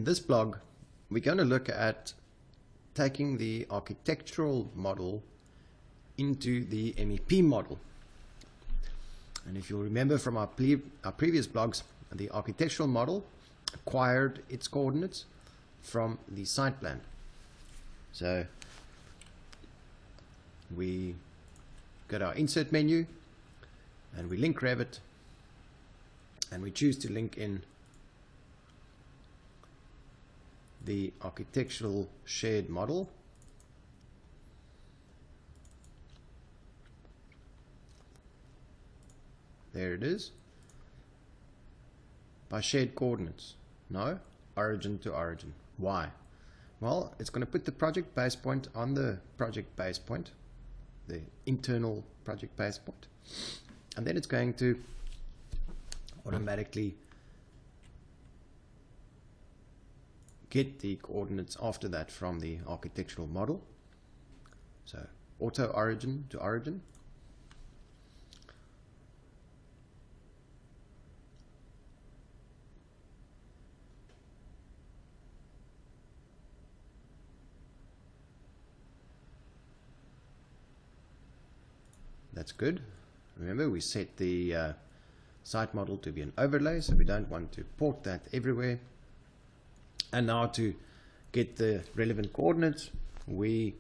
In this blog, we're going to look at taking the architectural model into the MEP model. And if you'll remember from our previous blogs, the architectural model acquired its coordinates from the site plan. So we go to our insert menu and we link Revit, and we choose to link in the architectural shared model. There it is. By shared coordinates. No, origin to origin. Why? Well, it's going to put the project base point on the project base point, the internal project base point, and then it's going to automatically get the coordinates after that from the architectural model. So auto origin to origin. That's good. Remember, we set the site model to be an overlay, so we don't want to port that everywhere. And now to get the relevant coordinates, we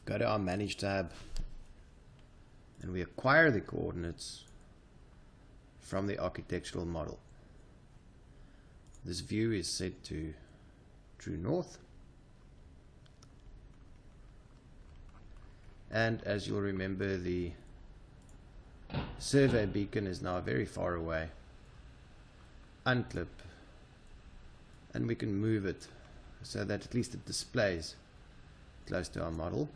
go to our Manage tab and we acquire the coordinates from the architectural model. This view is set to true north. And as you'll remember, the survey beacon is now very far away. Unclip, and we can move it so that at least it displays close to our model.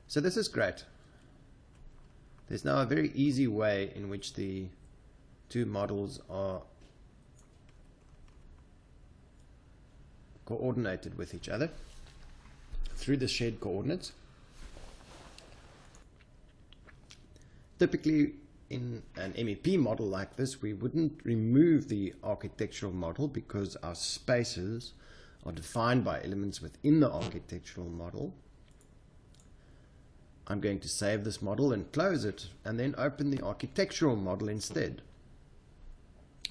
So this is great. There's now a very easy way in which the two models are coordinated with each other through the shared coordinates. Typically in an MEP model like this, we wouldn't remove the architectural model because our spaces are defined by elements within the architectural model. I'm going to save this model and close it and then open the architectural model instead.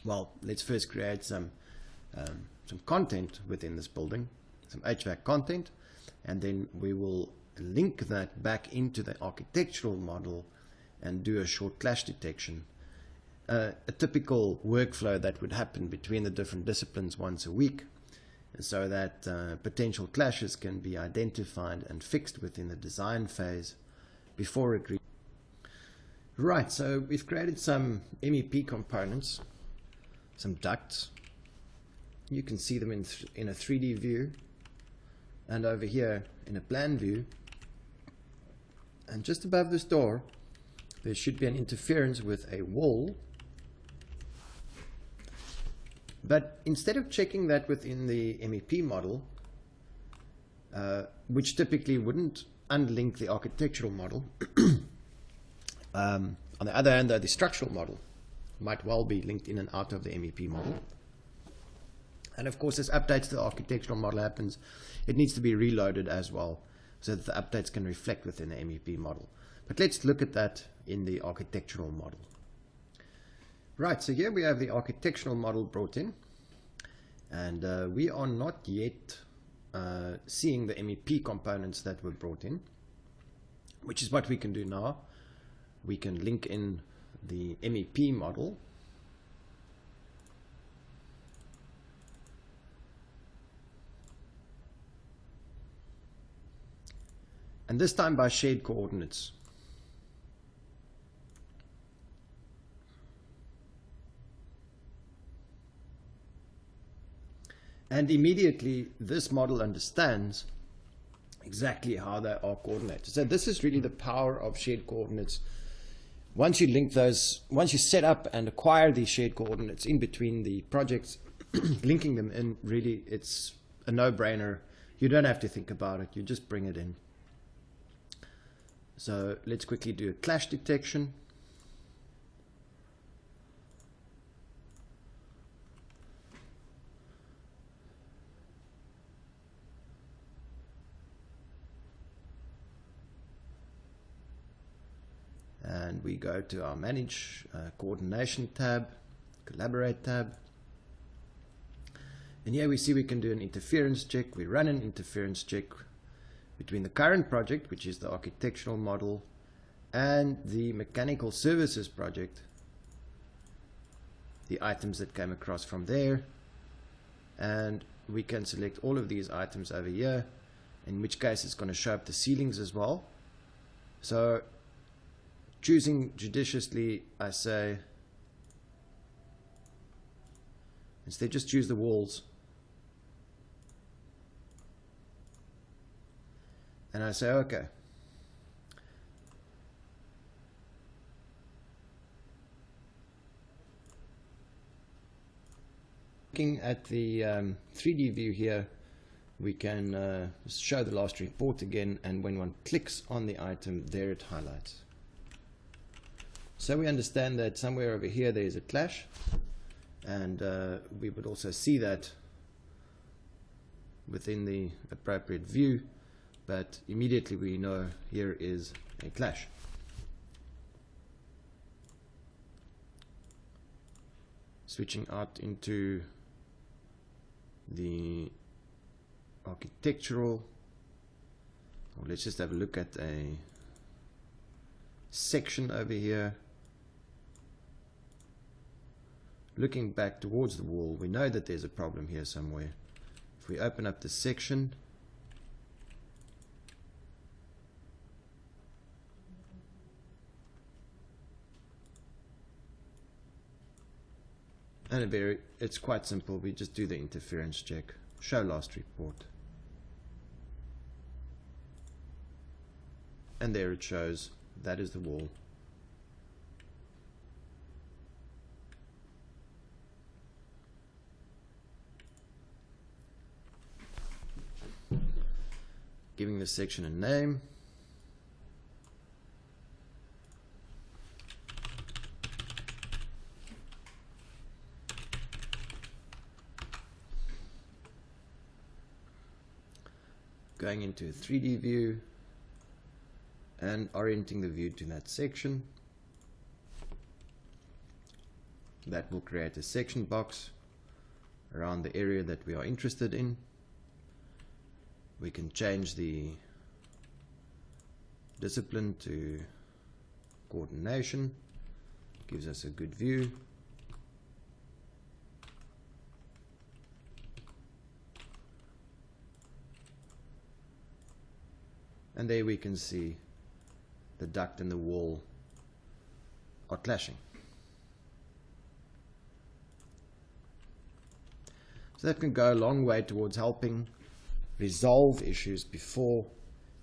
Well, let's first create some content within this building, some HVAC content, and then we will link that back into the architectural model and do a short clash detection. A typical workflow that would happen between the different disciplines once a week, so that potential clashes can be identified and fixed within the design phase before it reaches. Right, so we've created some MEP components, some ducts. You can see them in a 3D view, and over here in a plan view. And just above this door, there should be an interference with a wall. But instead of checking that within the MEP model, which typically wouldn't unlink the architectural model, on the other hand, though, the structural model might well be linked in and out of the MEP model. And of course, as updates to the architectural model happens, it needs to be reloaded as well, so that the updates can reflect within the MEP model. But let's look at that in the architectural model. Right, so here we have the architectural model brought in, and we are not yet seeing the MEP components that were brought in, which is what we can do now. We can link in the MEP model. And this time by shared coordinates. And immediately this model understands exactly how they are coordinated. So this is really the power of shared coordinates. Once you link those, once you set up and acquire these shared coordinates in between the projects, linking them in, really it's a no-brainer. You don't have to think about it, you just bring it in. So let's quickly do a clash detection. And we go to our Manage Coordination tab, Collaborate tab. And here we see we can do an interference check. We run an interference check between the current project, which is the architectural model, and the mechanical services project, the items that came across from there. And we can select all of these items over here, in which case it's going to show up the ceilings as well. So choosing judiciously, I say, instead just choose the walls. And I say, okay. Looking at the 3D view here, we can show the last report again, and when one clicks on the item, there it highlights. So we understand that somewhere over here there is a clash, and we would also see that within the appropriate view, but immediately we know here is a clash. Switching out into the architectural, or let's just have a look at a section over here. Looking back towards the wall, we know that there's a problem here somewhere. If we open up the section, and it's quite simple. We just do the interference check, show last report, and there it shows that is the wall. Giving this section a name. Going into a 3D view and orienting the view to that section. That will create a section box around the area that we are interested in. We can change the discipline to coordination. Gives us a good view. And there we can see the duct and the wall are clashing. So that can go a long way towards helping resolve issues before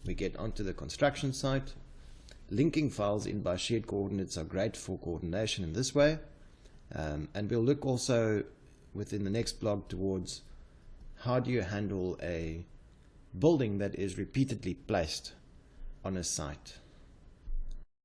we get onto the construction site. Linking files in by shared coordinates are great for coordination in this way. And we'll look also within the next blog towards how do you handle a building that is repeatedly placed on a site.